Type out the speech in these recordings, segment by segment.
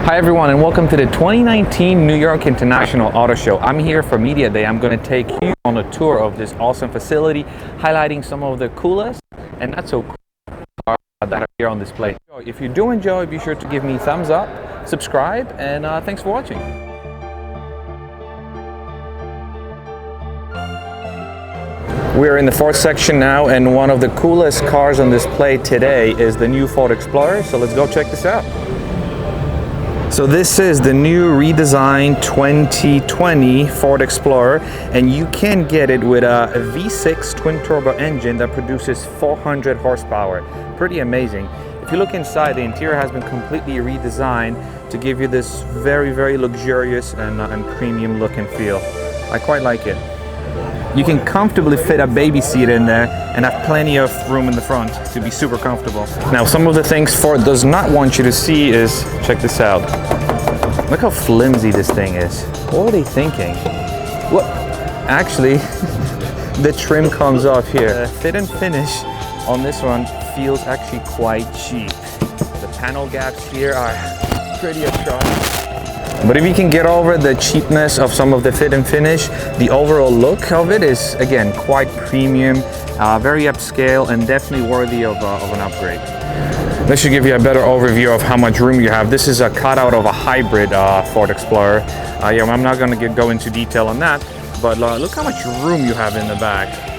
Hi everyone, and welcome to the 2019 New York International Auto Show. I'm here for Media Day. I'm going to take you on a tour of this awesome facility, highlighting some of the coolest and not so cool cars that are here on display. If you do enjoy, be sure to give me a thumbs up, subscribe, and thanks for watching. We're in the Ford section now, and one of the coolest cars on display today is the new Ford Explorer. So let's go check this out. So this is the new redesigned 2020 Ford Explorer, and you can get it with a V6 twin-turbo engine that produces 400 horsepower. Pretty amazing. If you look inside, the interior has been completely redesigned to give you this very luxurious and premium look and feel. I quite like it. You can comfortably fit a baby seat in there and have plenty of room in the front to be super comfortable. Now, some of the things Ford does not want you to see is, check this out. Look how flimsy this thing is. What were they thinking? What? Actually, the trim comes off here. The fit and finish on this one feels actually quite cheap. The panel gaps here are pretty atrocious. But if you can get over the cheapness of some of the fit and finish, the overall look of it is, again, quite premium, very upscale, and definitely worthy of an upgrade. This should give you a better overview of how much room you have. This is a cutout of a hybrid Ford Explorer. Yeah, I'm not going to go into detail on that, but look how much room you have in the back.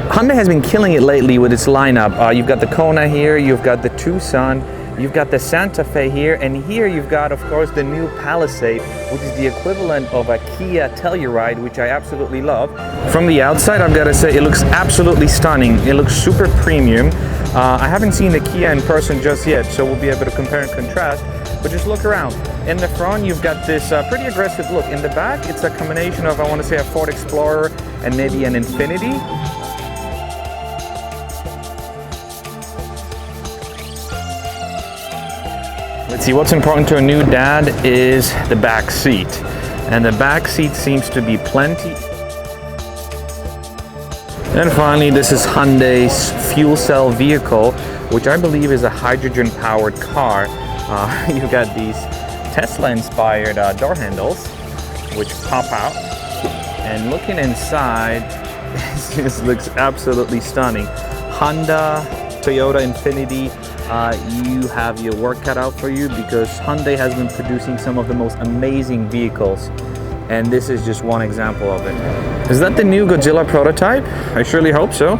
Hyundai has been killing it lately with its lineup. You've got the Kona here, you've got the Tucson, you've got the Santa Fe here, and here you've got, of course, the new Palisade, which is the equivalent of a Kia Telluride, which I absolutely love. From the outside, I've got to say, it looks absolutely stunning. It looks super premium. I haven't seen the Kia in person just yet, so we'll be able to compare and contrast, but just look around. In the front, you've got this pretty aggressive look. In the back, it's a combination of, I want to say, a Ford Explorer and maybe an Infiniti. Let's see, what's important to a new dad is the back seat. And the back seat seems to be plenty. And finally, this is Hyundai's fuel cell vehicle, which I believe is a hydrogen-powered car. You've got these Tesla-inspired door handles, which pop out. And looking inside, this just looks absolutely stunning. Honda, Toyota, Infiniti, you have your work cut out for you, because Hyundai has been producing some of the most amazing vehicles, and this is just one example of it. Is that the new Godzilla prototype? I surely hope so.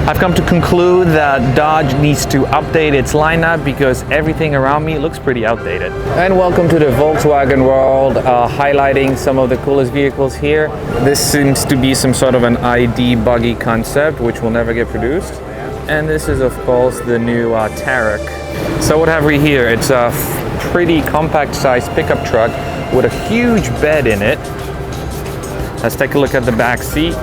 I've come to conclude that Dodge needs to update its lineup because everything around me looks pretty outdated. And welcome to the Volkswagen world, highlighting some of the coolest vehicles here. This seems to be some sort of an ID buggy concept, which will never get produced. And this is, of course, the new Tarek. So what have we here? It's a pretty compact sized pickup truck with a huge bed in it. Let's take a look at the back seat.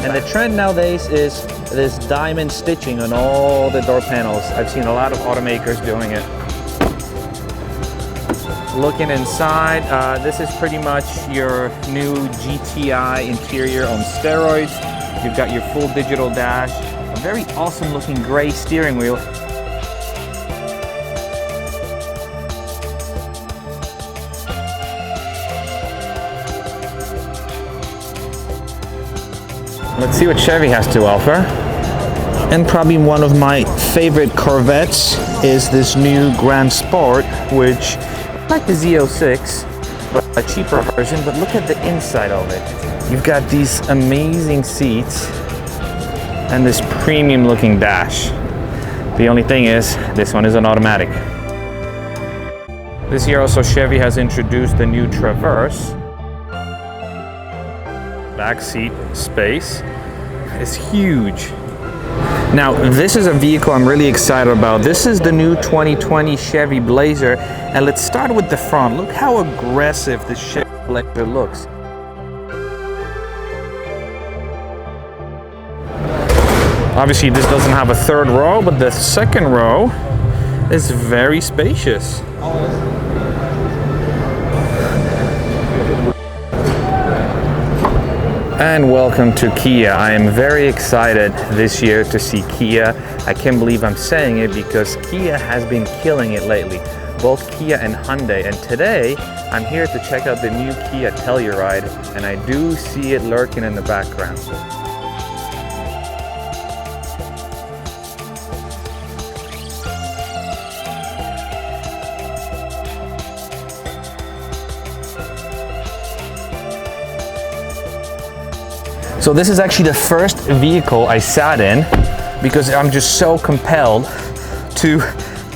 And the trend nowadays is this diamond stitching on all the door panels. I've seen a lot of automakers doing it. Looking inside, this is pretty much your new Gti Interior on steroids. You've got your full digital dash, a very awesome looking gray steering wheel. Let's see what Chevy has to offer. And probably one of my favorite Corvettes is this new Grand Sport, which, like the Z06, but a cheaper version. But look at the inside of it. You've got these amazing seats. and this premium looking dash. The only thing is, this one is an automatic. This year also Chevy has introduced the new Traverse. Back seat space is huge. Now, this is a vehicle I'm really excited about. This is the new 2020 Chevy Blazer, and let's start with the front. Look how aggressive the Chevy Blazer looks. Obviously, this doesn't have a third row, but the second row is very spacious. And welcome to Kia. I am very excited this year to see Kia. I can't believe I'm saying it because Kia has been killing it lately, both Kia and Hyundai. And today, I'm here to check out the new Kia Telluride, and I do see it lurking in the background. So this is actually the first vehicle I sat in because I'm just so compelled to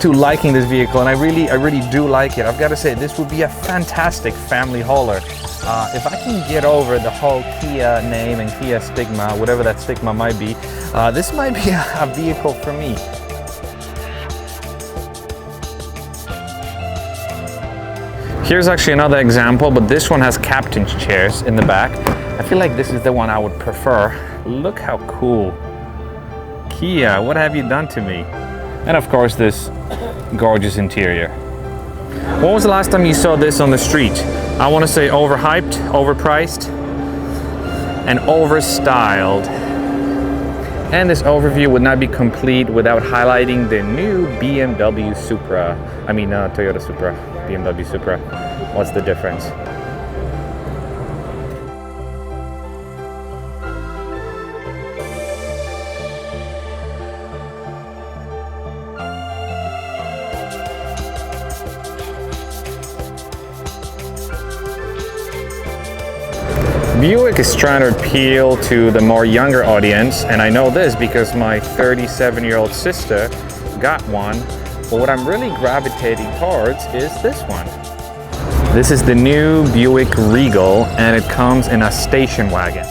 liking this vehicle, and I really do like it. I've got to say, this would be a fantastic family hauler. If I can get over the whole Kia name and Kia stigma, whatever that stigma might be, this might be a vehicle for me. Here's actually another example, but this one has captain's chairs in the back. I feel like this is the one I would prefer. Look how cool. Kia, what have you done to me? And of course, this gorgeous interior. When was the last time you saw this on the street? I want to say overhyped, overpriced, and overstyled. And this overview would not be complete without highlighting the new Bmw Supra. I mean, Toyota Supra, BMW Supra. What's the difference? Buick is trying to appeal to the more younger audience, and I know this because my 37-year-old sister got one, but what I'm really gravitating towards is this one. This is the new Buick Regal, and it comes in a station wagon.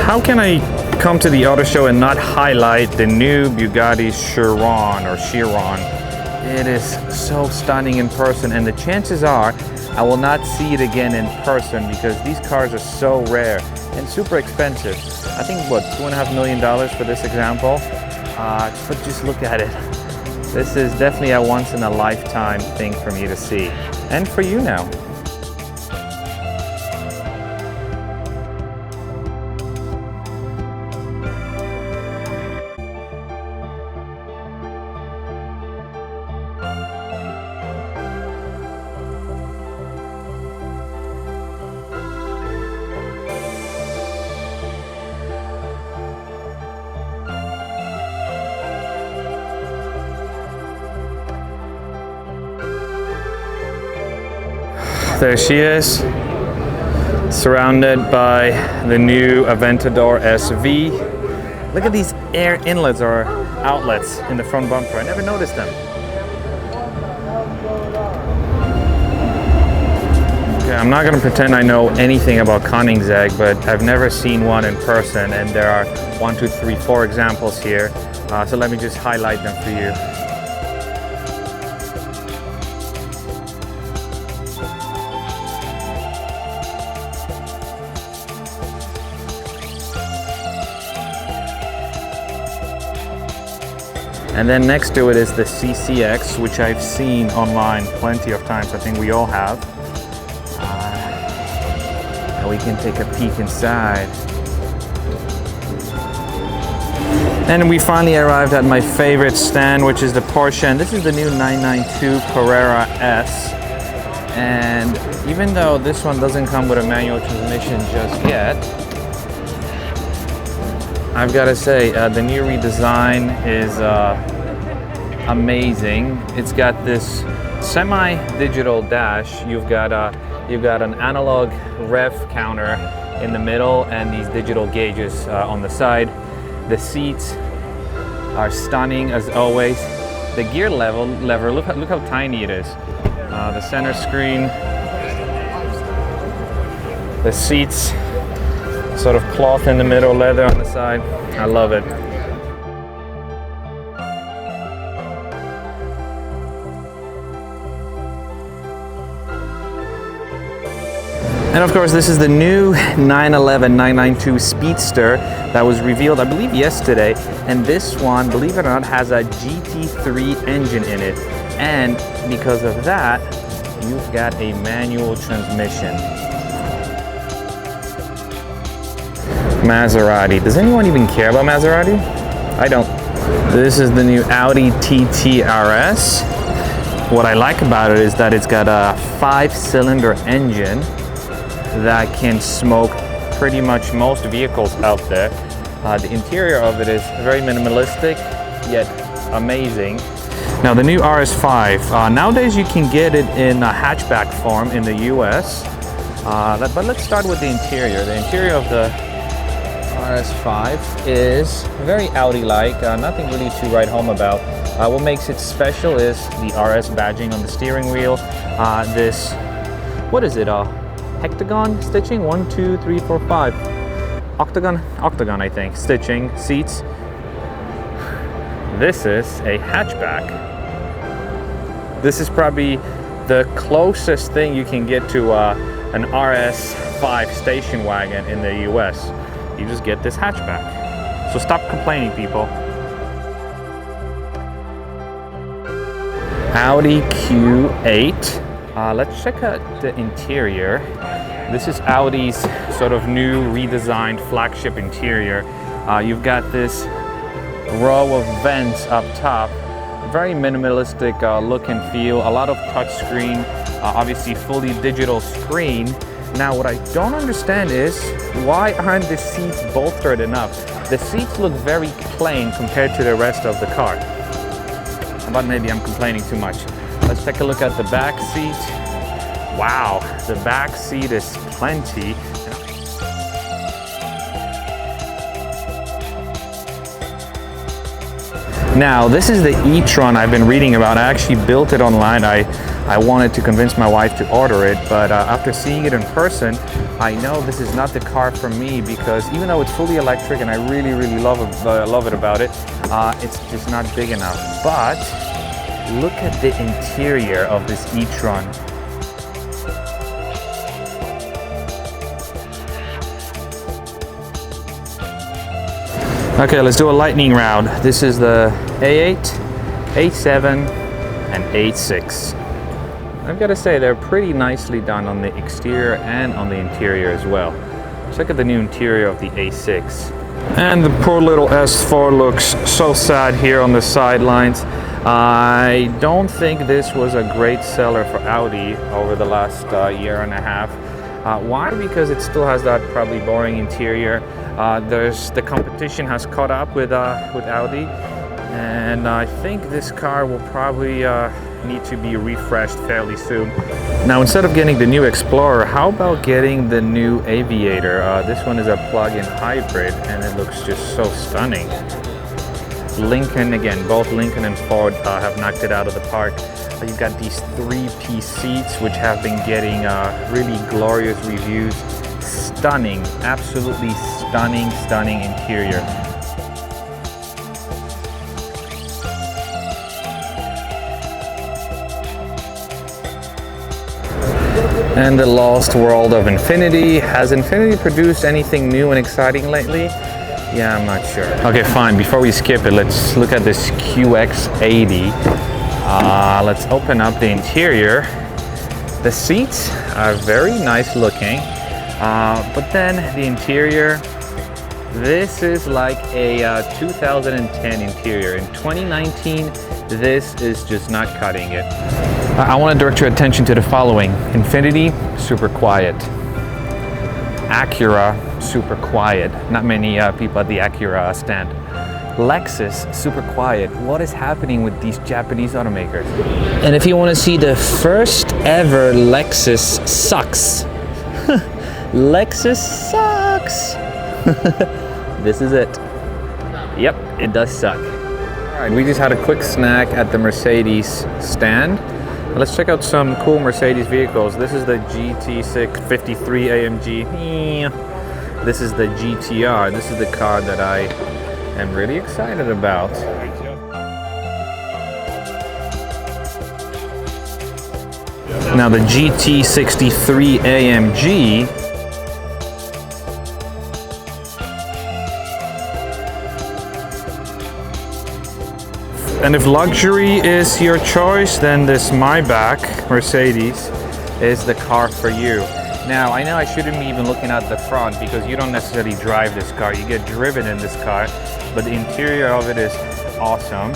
How can I come to the auto show and not highlight the new Bugatti Chiron? It is so stunning in person, and the chances are I will not see it again in person because these cars are so rare and super expensive. I think, what, $2.5 million for this example? But just look at it. This is definitely a once-in-a-lifetime thing for me to see. And for you now. There she is, surrounded by the new Aventador Sv. Look at these air inlets or outlets in the front bumper. I never noticed them. Okay, I'm not gonna pretend I know anything about Koenigsegg, but I've never seen one in person, and there are 1, 2, 3, 4 examples here. So let me just highlight them for you. And then next to it is the CCX, which I've seen online plenty of times. I think we all have. And we can take a peek inside. And we finally arrived at my favorite stand, which is the Porsche. And this is the new 992 Carrera S. And even though this one doesn't come with a manual transmission just yet, I've got to say, the new redesign is amazing. It's got this semi-digital dash. You've got an analog rev counter in the middle and these digital gauges on the side. The seats are stunning as always. The gear lever, look how tiny it is. The center screen, the seats, sort of cloth in the middle, leather on the side. I love it. And of course, this is the new 911 992 Speedster that was revealed, I believe, yesterday. And this one, believe it or not, has a GT3 engine in it. And because of that, you've got a manual transmission. Maserati. Does anyone even care about Maserati? I don't. This is the new Audi TT RS. What I like about it is that it's got a 5-cylinder engine that can smoke pretty much most vehicles out there. The interior of it is very minimalistic, yet amazing. Now the new RS5, nowadays you can get it in a hatchback form in the US, but let's start with the interior. The interior of the RS5 is very Audi-like, nothing really to write home about. What makes it special is the RS badging on the steering wheel. This, what is it? Hectagon stitching, 1, 2, 3, 4, 5. Octagon, I think. Stitching, seats. This is a hatchback. This is probably the closest thing you can get to an RS5 station wagon in the US. You just get this hatchback. So stop complaining, people. Audi Q8. Let's check out the interior. This is Audi's sort of new redesigned flagship interior. You've got this row of vents up top. Very minimalistic look and feel. A lot of touchscreen, obviously fully digital screen. Now what I don't understand is why aren't the seats bolstered enough? The seats look very plain compared to the rest of the car. But maybe I'm complaining too much. Let's take a look at the back seat. Wow, the back seat is plenty. Now, this is the e-tron I've been reading about. I actually built it online. I wanted to convince my wife to order it, but after seeing it in person, I know this is not the car for me because even though it's fully electric and I really love it about it, it's just not big enough. But look at the interior of this e-tron. Okay, let's do a lightning round. This is the A8, A7, and A6. I've got to say they're pretty nicely done on the exterior and on the interior as well. Check out the new interior of the A6. And the poor little S4 looks so sad here on the sidelines. I don't think this was a great seller for Audi over the last year and a half. Why? Because it still has that probably boring interior. The competition has caught up with Audi, and I think this car will probably need to be refreshed fairly soon. Now, instead of getting the new Explorer, how about getting the new Aviator? This one is a plug-in hybrid, and it looks just so stunning. Lincoln, again, both Lincoln and Ford have knocked it out of the park. You've got these 3-piece seats, which have been getting really glorious reviews. Stunning, absolutely stunning interior. And the lost world of Infiniti. Has Infiniti produced anything new and exciting lately? Yeah, I'm not sure. Okay, fine. Before we skip it, let's look at this QX80. Let's open up the interior. The seats are very nice looking, but then the interior, this is like a 2010 interior. In 2019, this is just not cutting it. I want to direct your attention to the following. Infiniti, super quiet. Acura, super quiet. Not many people at the Acura stand. Lexus, super quiet. What is happening with these Japanese automakers? And if you want to see the first ever Lexus sucks, Lexus sucks. This is it. Yep, it does suck. All right, we just had a quick snack at the Mercedes stand. Let's check out some cool Mercedes vehicles. This is the GT653 AMG. This is the GTR. This is the car that I am really excited about. Now the GT63 AMG and if luxury is your choice, then this Maybach Mercedes is the car for you. Now, I know I shouldn't be even looking at the front because you don't necessarily drive this car, you get driven in this car, but the interior of it is awesome.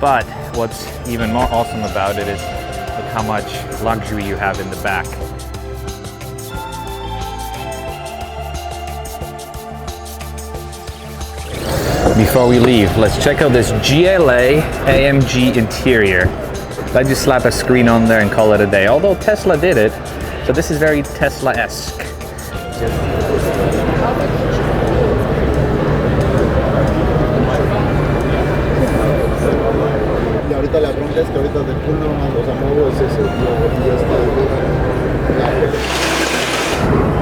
But what's even more awesome about it is look how much luxury you have in the back. Before we leave, let's check out this GLA AMG interior. Let's just slap a screen on there and call it a day. Although Tesla did it, so this is very Tesla-esque.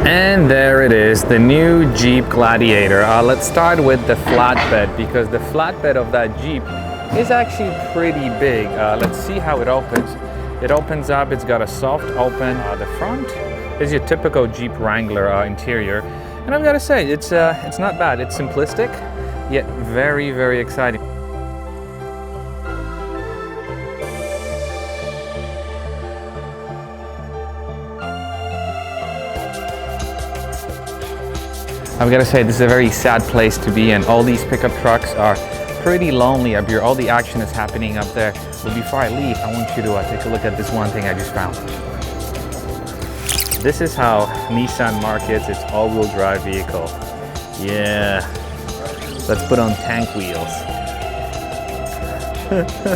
And there it is, the new Jeep Gladiator. Let's start with the flatbed because the flatbed of that Jeep is actually pretty big. Let's see how it opens. It opens up, it's got a soft open. The front is your typical Jeep Wrangler interior. And I've got to say, it's not bad. It's simplistic, yet very, very exciting. I've got to say, this is a very sad place to be in. All these pickup trucks are pretty lonely up here. All the action is happening up there. But before I leave, I want you to take a look at this one thing I just found. This is how Nissan markets its all-wheel drive vehicle. Yeah, let's put on tank wheels.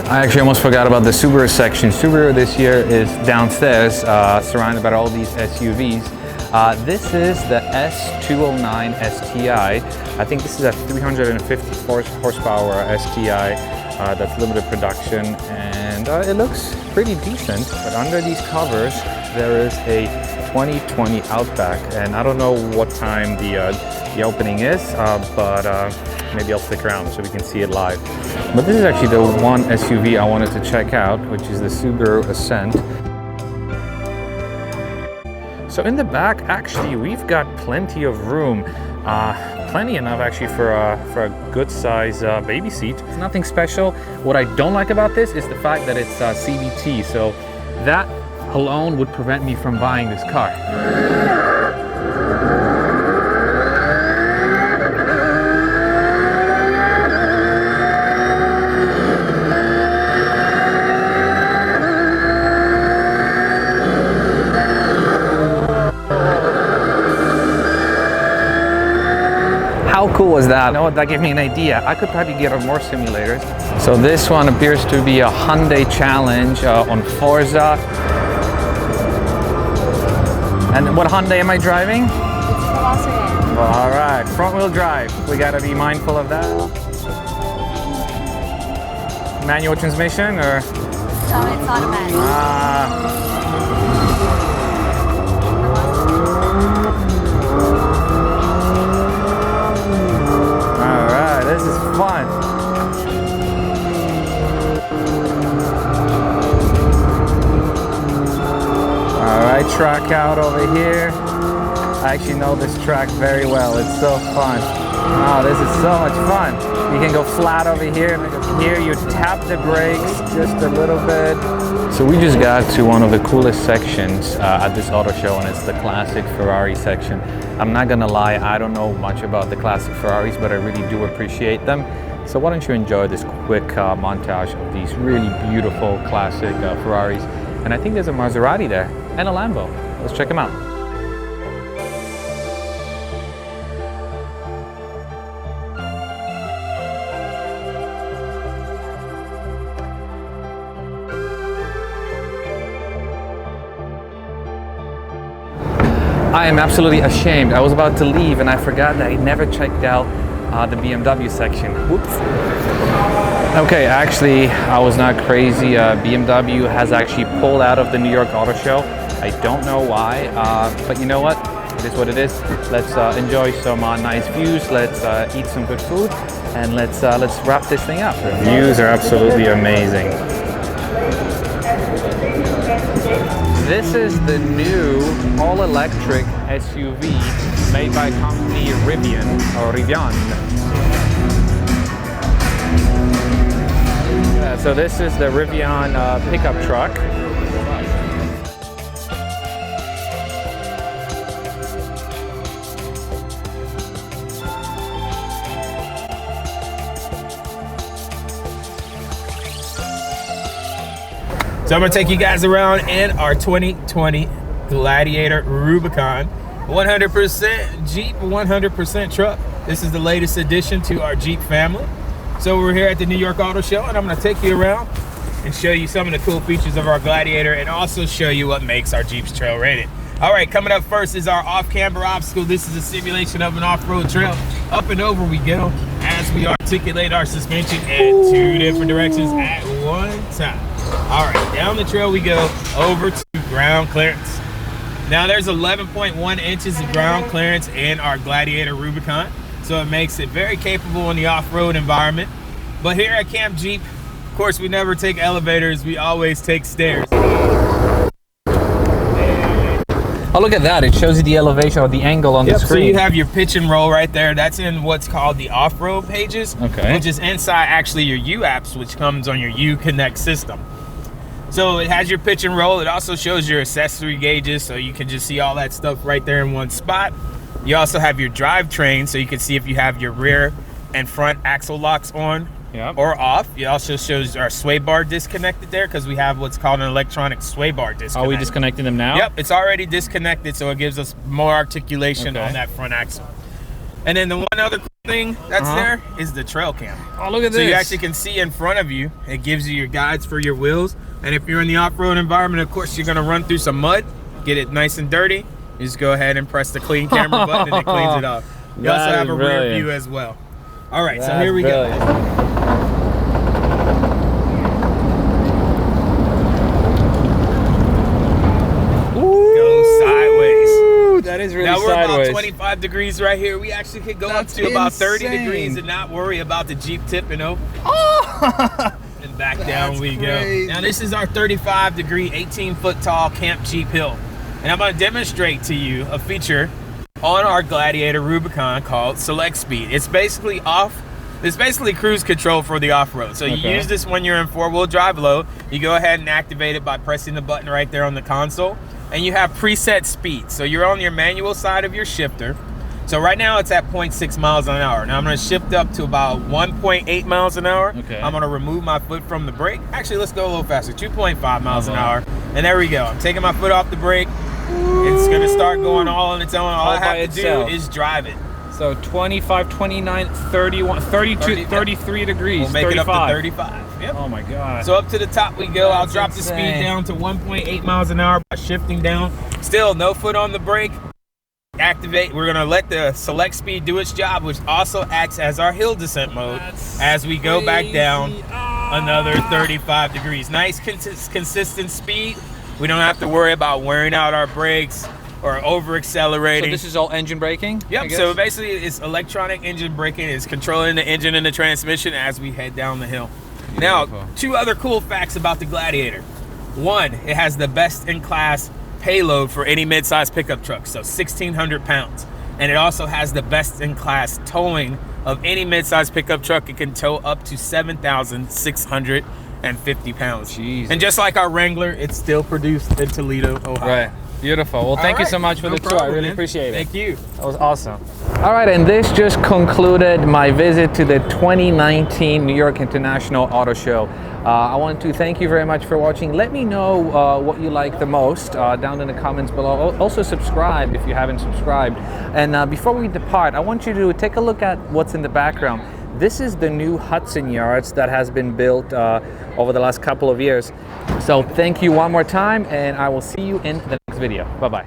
I actually almost forgot about the Subaru section. Subaru this year is downstairs, surrounded by all these SUVs. This is the S209 STI. I think this is a 350 horsepower STI that's limited production, and it looks pretty decent. But under these covers, there is a 2020 Outback, and I don't know what time the opening is, but maybe I'll stick around so we can see it live. But this is actually the one SUV I wanted to check out, which is the Subaru Ascent. So in the back, actually, we've got plenty of room. Plenty enough actually for a good size baby seat. It's nothing special. What I don't like about this is the fact that it's CVT. So that alone would prevent me from buying this car. How cool was that? You know what, that gave me an idea. I could probably get on more simulators. So this one appears to be a Hyundai Challenge on Forza. And what Hyundai am I driving? It's Velocity. Well, all right, front wheel drive. We gotta be mindful of that. Manual transmission or? No, it's automatic. This is fun. All right, track out over here. I actually know this track very well. It's so fun. Oh, this is so much fun. You can go flat over here. Here you tap the brakes just a little bit. So we just got to one of the coolest sections at this auto show, and it's the classic Ferrari section. I'm not gonna lie, I don't know much about the classic Ferraris, but I really do appreciate them. So why don't you enjoy this quick montage of these really beautiful classic Ferraris. And I think there's a Maserati there and a Lambo. Let's check them out. I am absolutely ashamed. I was about to leave and I forgot that I never checked out the BMW section. Whoops. Okay, actually, I was not crazy. BMW has actually pulled out of the New York Auto Show. I don't know why, but you know what? It is what it is. Let's enjoy some nice views. Let's eat some good food, and let's wrap this thing up. The views are absolutely amazing. This is the new all-electric SUV made by company Rivian. So this is the Rivian pickup truck. So I'm gonna take you guys around in our 2020 Gladiator Rubicon. 100% Jeep, 100% truck. This is the latest addition to our Jeep family. So we're here at the New York Auto Show, and I'm gonna take you around and show you some of the cool features of our Gladiator and also show you what makes our Jeeps trail rated. All right, coming up first is our off-camber obstacle. This is a simulation of an off-road trail. Up and over we go as we articulate our suspension in 2 different directions at one time. All right, down the trail we go over to ground clearance. Now there's 11.1 inches of ground clearance in our Gladiator Rubicon, so it makes it very capable in the off-road environment. But here at Camp Jeep, of course, we never take elevators, we always take stairs. Oh, look at that. It shows you the elevation or the angle on the screen. So you have your pitch and roll right there. That's in what's called the off-road pages, which is inside actually your U-Apps, which comes on your U-Connect system. So it has your pitch and roll. It also shows your accessory gauges, so you can just see all that stuff right there in one spot. You also have your drivetrain, so you can see if you have your rear and front axle locks on or off. It also shows our sway bar disconnected there because we have what's called an electronic sway bar disconnect. Are we disconnecting them now? Yep, it's already disconnected, so it gives us more articulation on that front axle. And then the one other cool thing that's there is the trail cam. Oh, look at this. So you actually can see in front of you. It gives you your guides for your wheels. And if you're in the off-road environment, of course, you're gonna run through some mud, get it nice and dirty. You just go ahead and press the clean camera button and it cleans it up. You also have a rear view as well. All right, so here we go. Go sideways. That is really now we're sideways. about 25 degrees right here. We actually could go up to about 30 degrees and not worry about the Jeep tipping over. And back down we go. Now this is our 35-degree, 18-foot tall Camp Jeep hill. And I'm gonna demonstrate to you a feature on our Gladiator Rubicon called Select Speed. It's basically cruise control for the off-road. So you use this when you're in 4-wheel drive low. You go ahead and activate it by pressing the button right there on the console. And you have preset speed. So you're on your manual side of your shifter. So right now it's at 0.6 miles an hour. Now I'm gonna shift up to about 1.8 miles an hour. I'm gonna remove my foot from the brake. Actually, let's go a little faster, 2.5 miles an hour. And there we go. I'm taking my foot off the brake. It's gonna start going all on its own. All I have to do is drive it. So 25, 29, 31, 32, 33 degrees. We'll make 35. It up to 35. Yep. Oh my God. So up to the top we go. I'll drop the speed down to 1.8 miles an hour by shifting down. Still no foot on the brake. Activate. We're gonna let the select speed do its job, which also acts as our hill descent mode as we go back down another 35 degrees. Nice consistent speed. We don't have to worry about wearing out our brakes or over accelerating. So this is all engine braking? Yep, so basically it's electronic engine braking. It's controlling the engine and the transmission as we head down the hill. Now, 2 other cool facts about the Gladiator. 1, it has the best in class payload for any mid-size pickup truck, so 1,600 pounds. And it also has the best in class towing of any mid-size pickup truck. It can tow up to 7,650 pounds. Jesus. And just like our Wrangler, it's still produced in Toledo, Ohio. Right. Beautiful. Well, thank you so much for the tour. I really appreciate it. Thank you. That was awesome. All right, and this just concluded my visit to the 2019 New York International Auto Show. I want to thank you very much for watching. Let me know what you like the most down in the comments below. Also subscribe if you haven't subscribed. And before we depart, I want you to take a look at what's in the background. This is the new Hudson Yards that has been built over the last couple of years. So thank you one more time, and I will see you in the next video. Bye-bye.